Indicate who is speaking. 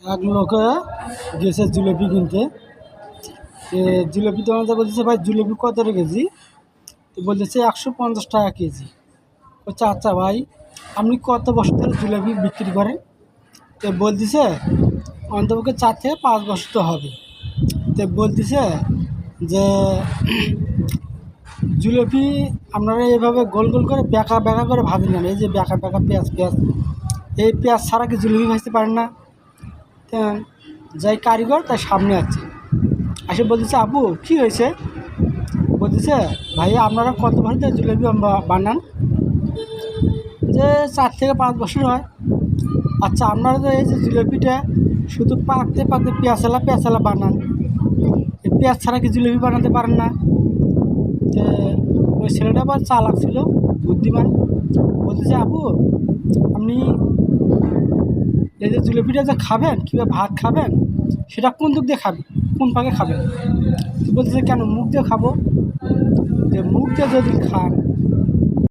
Speaker 1: এক লোকে গেছে জিলিপি কিনতে। জিলিপি তো আমাদের বলতেছে, ভাই জিলিপি কত রে কেজি? তো বলতেছে 150 টাকা কেজি। বলছে আচ্ছা ভাই, আপনি কত বছর ধরে জিলিপি বিক্রি করেন? তো বলতেছে অন্তপক্ষে 4 থেকে 5 বছর তো হবে। তো বলতেছে যে জিলিপি আপনারা এইভাবে গোল গোল করে বেঁকা বেঁকা করে ভাবেন না, এই যে বেঁকা বেঁকা পেঁয়াজ পেঁয়াজ, এই পেঁয়াজ ছাড়া কি জিলিপি ভাজতে পারেন না? তা যাই কারিগর তার সামনে আছে, আসে বলতেছে আপু কী হয়েছে? বলতেছে ভাইয়া আপনারা কত বছর ধরে জিলিপি বানান? যে 4 থেকে 5 বছর হয়। আচ্ছা আপনারা তো এই যে জিলিপিটা শুধু পাকতে পাকতে পেঁয়াজলা পেঁয়াজলা বানান, এই পেঁয়াজ ছাড়া কি জিলিপি বানাতে পারেন না? তো ওই ছেলেটা আবার চালাক ছিল, বুদ্ধিমান। বলতেছে আপু আপনি এই যে জিলিপিটা যে খাবেন কিংবা ভাত খাবেন, সেটা কোন দিক দিয়ে খাবেন, কোন পাকে খাবেন? বলতেছে কেন মুখ দিয়ে খাবো? যে মুখ দিয়ে যদি খান